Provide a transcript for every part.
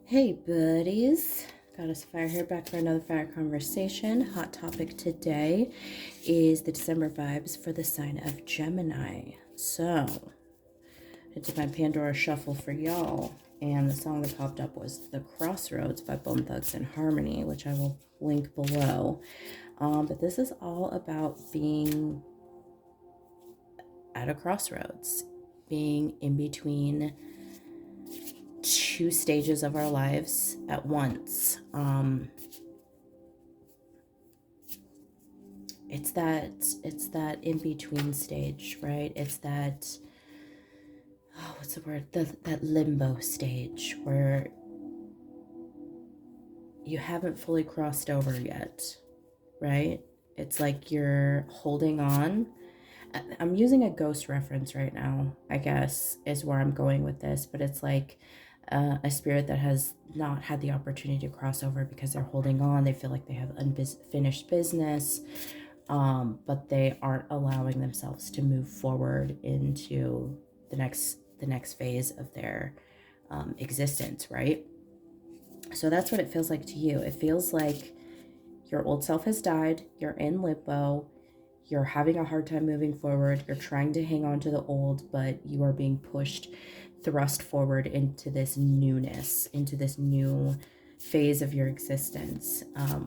Hey buddies, Goddess of Fire here, back for another fire conversation. Hot topic today is the December vibes for the sign of Gemini. So, I did my Pandora shuffle for y'all, and the song that popped up was The Crossroads by Bone Thugs and Harmony, which I will link below. But this is all about being at a crossroads, being in between two stages of our lives at once. It's that in between stage, right? It's that, what's the word? That limbo stage where you haven't fully crossed over yet, right? It's like you're holding on. I'm using a ghost reference right now, I guess, is where I'm going with this, but it's like a spirit that has not had the opportunity to cross over because they're holding on. They feel like they have unfinished business, but they aren't allowing themselves to move forward into the next phase of their existence, right? So that's what it feels like to you. It feels like your old self has died. You're in limbo. You're having a hard time moving forward. You're trying to hang on to the old, but you are being thrust forward into this newness, into this new phase of your existence,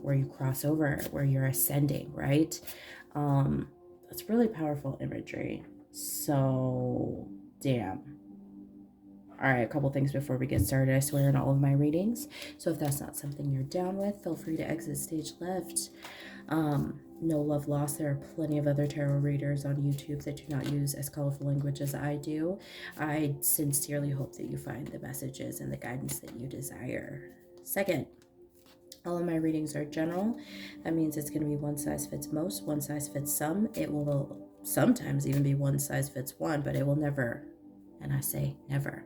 where you cross over, where you're ascending, right? That's really powerful imagery. So, damn. All right, a couple things before we get started. I swear in all of my readings. So if that's not something you're down with, feel free to exit stage left. No love lost. There are plenty of other tarot readers on YouTube that do not use as colorful language as I do. I sincerely hope that you find the messages and the guidance that you desire. Second, all of my readings are general. That means it's going to be one size fits most, one size fits some. It will sometimes even be one size fits one, but it will never, and I say never,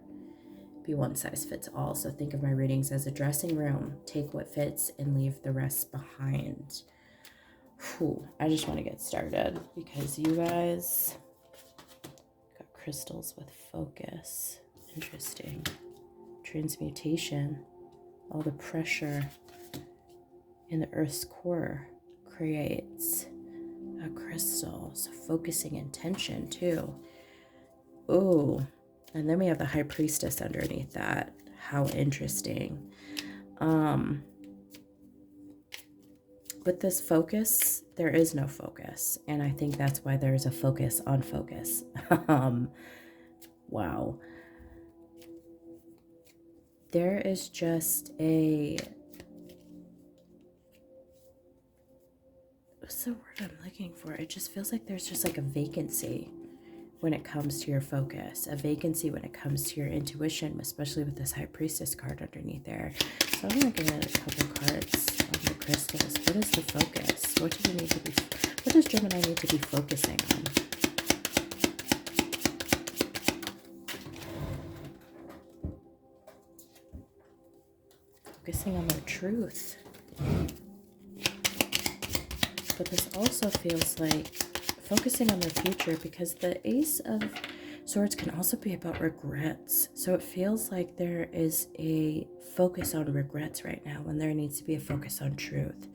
be one size fits all. So think of my readings as a dressing room. Take what fits and leave the rest behind. Whew, I just want to get started because you guys got crystals with focus. Interesting. Transmutation. All the pressure in the earth's core creates a crystal. So focusing intention too. Ooh. And then we have the High Priestess underneath that. How interesting. With this focus, there is no focus. And I think that's why there's a focus on focus. Wow. There is just what's the word I'm looking for? It just feels like there's just like a vacancy when it comes to your focus, a vacancy when it comes to your intuition, especially with this High Priestess card underneath there. So I'm going to get a couple cards on the crystals. What is the focus? What does Gemini need to be focusing on? Focusing on their truth. But this also feels like focusing on their future, because the Ace of Swords can also be about regrets. So it feels like there is a focus on regrets right now when there needs to be a focus on truth.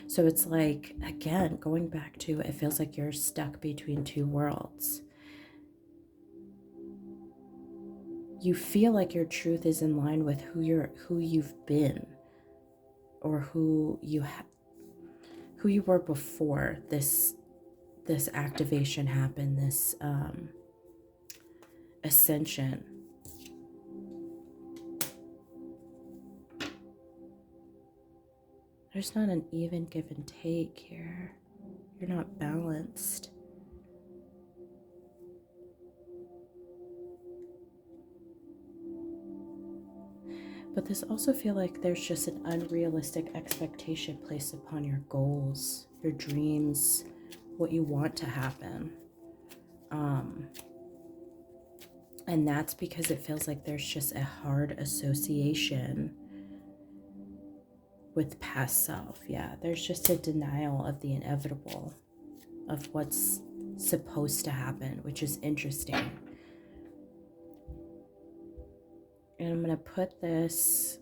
So it's like, again, going back to, it feels like you're stuck between two worlds. You feel like your truth is in line with who you've been, or who you were before this activation happened, this ascension. There's not an even give and take here. You're not balanced. But this also feels like there's just an unrealistic expectation placed upon your goals, your dreams, what you want to happen. And that's because it feels like there's just a hard association with past self. Yeah, there's just a denial of the inevitable, of what's supposed to happen, which is interesting. And I'm going to put this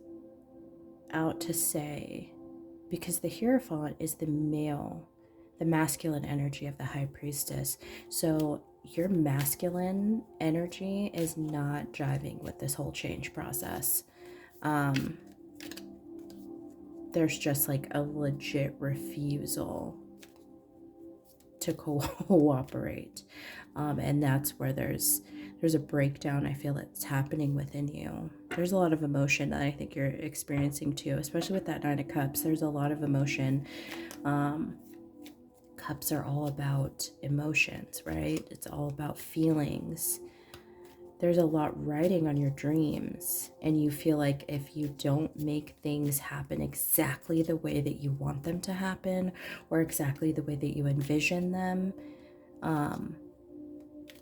out to say, because the Hierophant is the male, the masculine energy of the High Priestess. So your masculine energy is not jiving with this whole change process. There's just like a legit refusal to cooperate. And that's where there's a breakdown I feel that's happening within you. There's a lot of emotion that I think you're experiencing too, especially with that Nine of Cups. There's a lot of emotion. Cups are all about emotions, right? It's all about feelings. There's a lot riding on your dreams, and you feel like if you don't make things happen exactly the way that you want them to happen, or exactly the way that you envision them,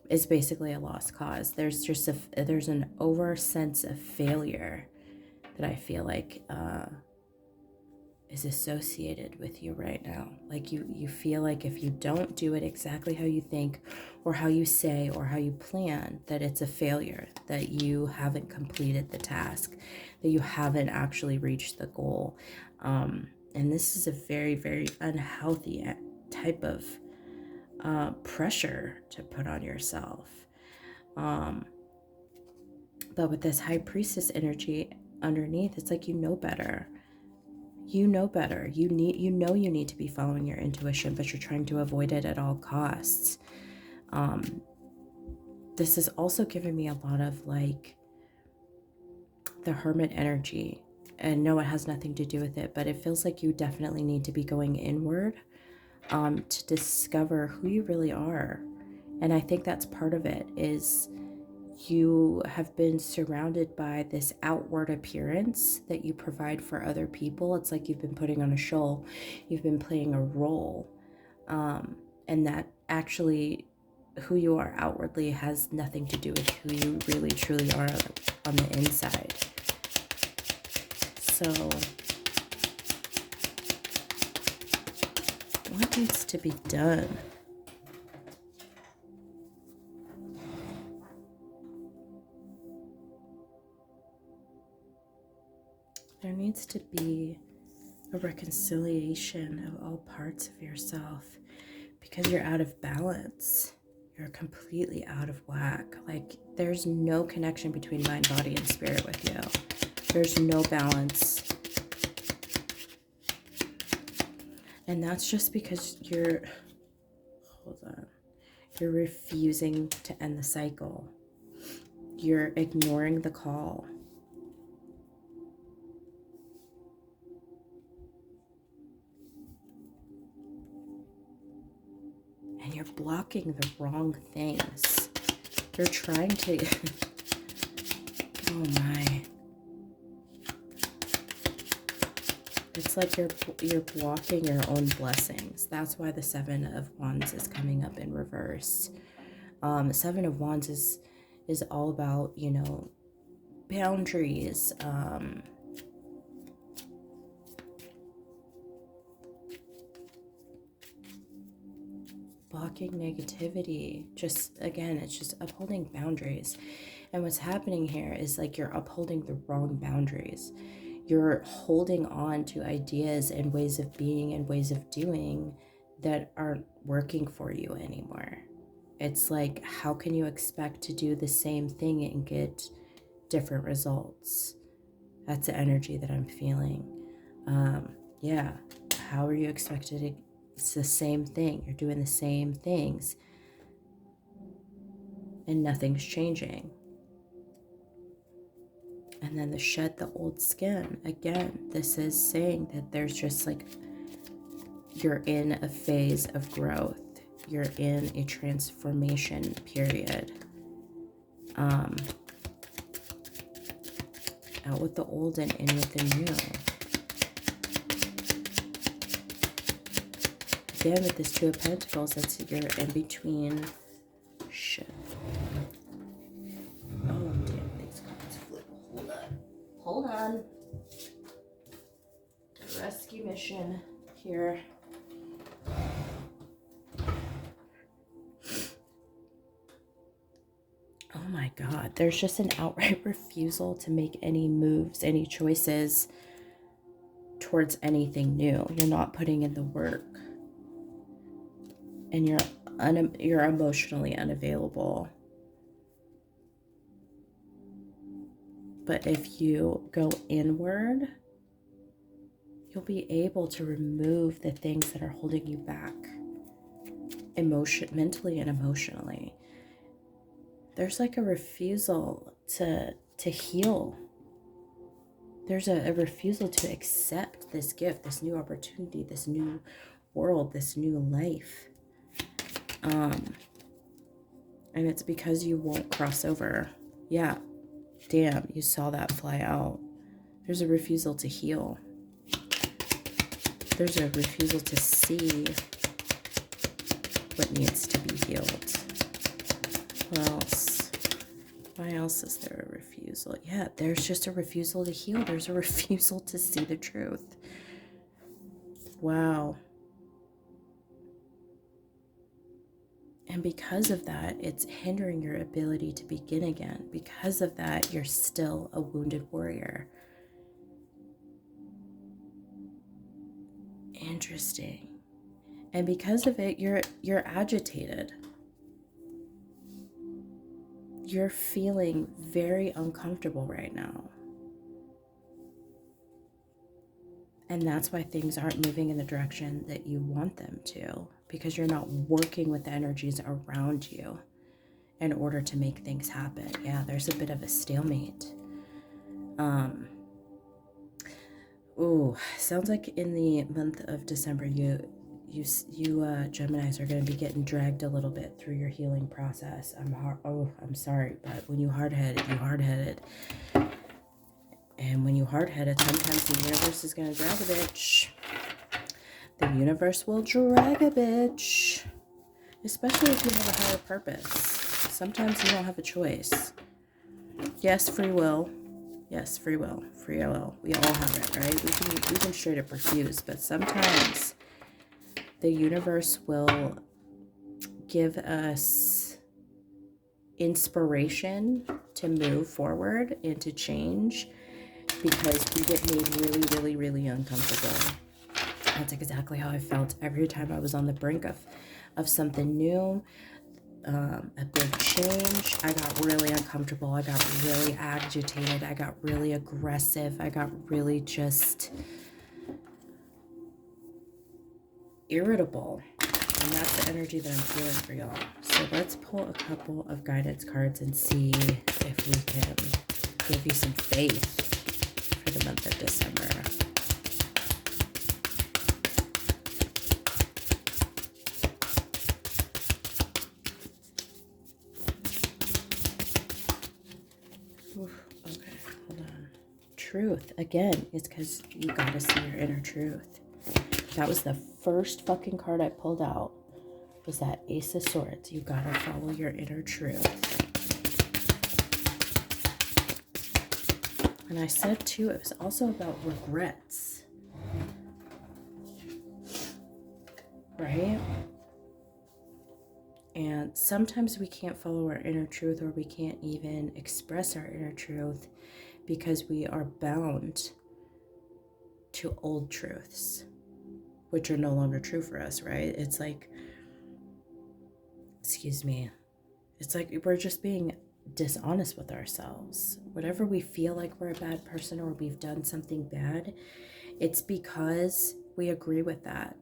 is basically a lost cause. There's just there's an over sense of failure that I feel like is associated with you right now. Like you feel like if you don't do it exactly how you think or how you say or how you plan, that it's a failure, that you haven't completed the task, that you haven't actually reached the goal. And this is a very, very unhealthy type of pressure to put on yourself. But with this High Priestess energy underneath, it's like you know better. You know better. You know you need to be following your intuition, but you're trying to avoid it at all costs. This is also giving me a lot of like the Hermit energy. And no, it has nothing to do with it, but it feels like you definitely need to be going inward to discover who you really are. And I think that's part of it, is you have been surrounded by this outward appearance that you provide for other people. It's like you've been putting on a show, you've been playing a role, and that actually who you are outwardly has nothing to do with who you really truly are on the inside. So what needs to be done? There needs to be a reconciliation of all parts of yourself, because you're out of balance. You're completely out of whack. Like there's no connection between mind, body, and spirit with you. There's no balance. And that's just because you're refusing to end the cycle. You're ignoring the call. And you're blocking the wrong things. You're trying to... oh my. It's like you're blocking your own blessings. That's why the Seven of Wands is coming up in reverse. Seven of Wands is all about, you know, boundaries, blocking negativity. Just again, it's just upholding boundaries. And what's happening here is like you're upholding the wrong boundaries. You're holding on to ideas and ways of being and ways of doing that aren't working for you anymore. It's like, how can you expect to do the same thing and get different results? That's the energy that I'm feeling. Yeah, how are you expected to? It's the same thing. You're doing the same things and nothing's changing. And then the shed the old skin. Again, this is saying that there's just like, you're in a phase of growth. You're in a transformation period. Out with the old and in with the new. Again, with this Two of Pentacles, that's you're in between. Shit. Oh, damn, these cards flew. Hold on. Rescue mission here. Oh my God, there's just an outright refusal to make any moves, any choices. towards anything new. You're not putting in the work. And you're emotionally unavailable. But if you go inward, you'll be able to remove the things that are holding you back, mentally and emotionally. There's like a refusal to heal. There's a refusal to accept this gift, this new opportunity, this new world, this new life. And it's because you won't cross over. Yeah, damn, you saw that fly out. There's a refusal to heal. There's a refusal to see what needs to be healed. What else? Why else is there a refusal? Yeah, there's just a refusal to heal. There's a refusal to see the truth. Wow. And because of that, it's hindering your ability to begin again. Because of that, you're still a wounded warrior. Interesting. And because of it, you're agitated. You're feeling very uncomfortable right now. And that's why things aren't moving in the direction that you want them to, because you're not working with the energies around you in order to make things happen. Yeah, there's a bit of a stalemate. Sounds like in the month of December, you Geminis are going to be getting dragged a little bit through your healing process. I'm sorry, but when you hard-headed, you hard-headed. And when you hard-headed, sometimes the universe is going to drag a bitch. The universe will drag a bitch. Especially if you have a higher purpose. Sometimes you don't have a choice. Yes, free will. Yes, free will. Free will. We all have it, right? We can straight up refuse, but sometimes the universe will give us inspiration to move forward and to change because we get made really, really, really uncomfortable. That's exactly how I felt every time I was on the brink of something new, a big change. I got really uncomfortable. I got really agitated. I got really aggressive. I got really just irritable. And that's the energy that I'm feeling for y'all. So let's pull a couple of guidance cards and see if we can give you some faith for the month of December. Okay, hold on. Truth. Again, it's because you gotta see your inner truth. That was the first fucking card I pulled out. Was that Ace of Swords. You gotta follow your inner truth. And I said too, it was also about regrets. Right? And sometimes we can't follow our inner truth, or we can't even express our inner truth because we are bound to old truths, which are no longer true for us, right? It's like, excuse me, it's like we're just being dishonest with ourselves. Whatever we feel like we're a bad person or we've done something bad, it's because we agree with that.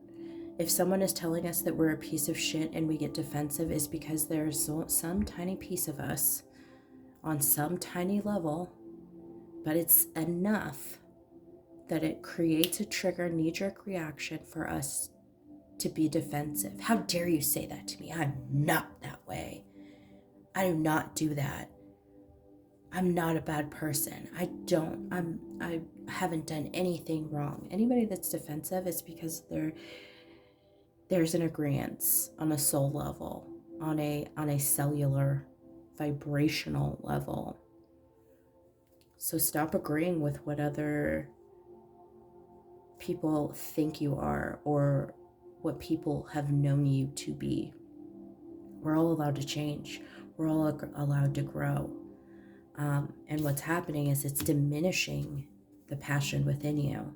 If someone is telling us that we're a piece of shit and we get defensive, is because there's some tiny piece of us on some tiny level, but it's enough that it creates a trigger, knee-jerk reaction for us to be defensive. How dare you say that to me? I'm not that way. I do not do that. I'm not a bad person. I haven't done anything wrong. Anybody that's defensive is because there's an agreement on a soul level, on a cellular, vibrational level. So stop agreeing with what other people think you are or what people have known you to be. We're all allowed to change. We're all allowed to grow. And what's happening is it's diminishing the passion within you.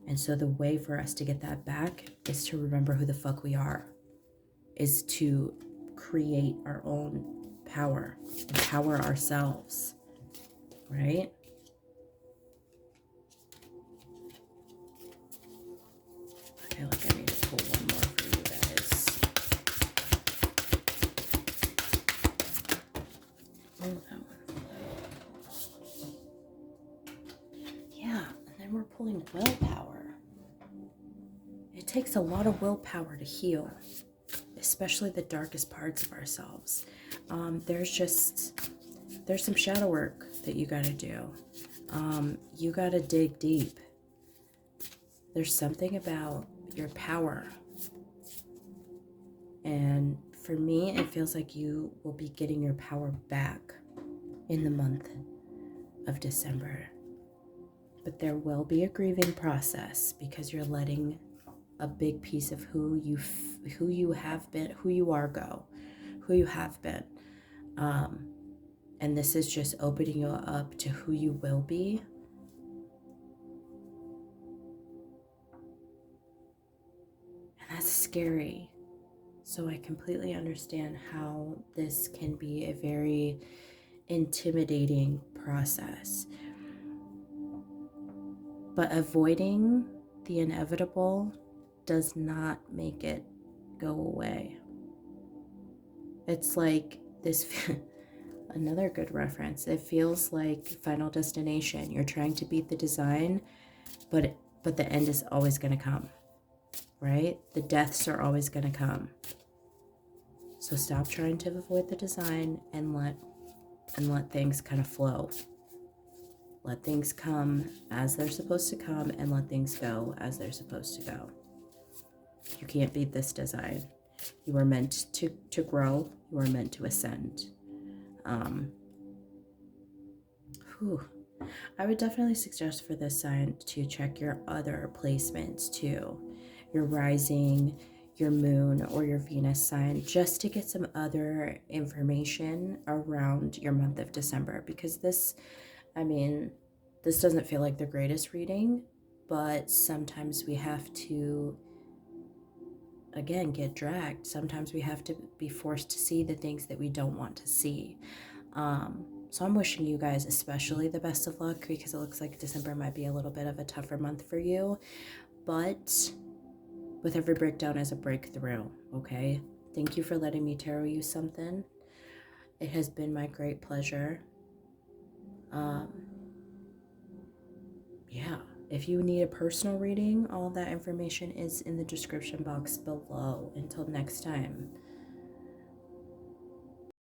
And so the way for us to get that back is to remember who the fuck we are, is to create our own power, empower ourselves, right? Okay, look, I need to pull one more for you guys. Oh, that one. Yeah, and then we're pulling willpower. It takes a lot of willpower to heal, especially the darkest parts of ourselves. There's some shadow work that you got to do. You got to dig deep. There's something about your power. And for me, it feels like you will be getting your power back in the month of December. But there will be a grieving process because you're letting a big piece of who you have been, who you are go, who you have been. And this is just opening you up to who you will be. And that's scary. So I completely understand how this can be a very intimidating process. But avoiding the inevitable does not make it go away. It's like this, another good reference. It feels like Final Destination. You're trying to beat the design, but the end is always going to come, right? The deaths are always going to come. So stop trying to avoid the design and let things kind of flow. Let things come as they're supposed to come and let things go as they're supposed to go. You can't beat this design. You were meant to grow. You were meant to ascend. I would definitely suggest for this sign to check your other placements too. Your rising, your moon, or your Venus sign, just to get some other information around your month of December. Because this doesn't feel like the greatest reading, but sometimes we have to, again, get dragged. Sometimes we have to be forced to see the things that we don't want to see. So I'm wishing you guys especially the best of luck, because it looks like December might be a little bit of a tougher month for you. But with every breakdown is a breakthrough, okay? Thank you for letting me tarot you something. It has been my great pleasure. Yeah, if you need a personal reading, all that information is in the description box below. Until next time.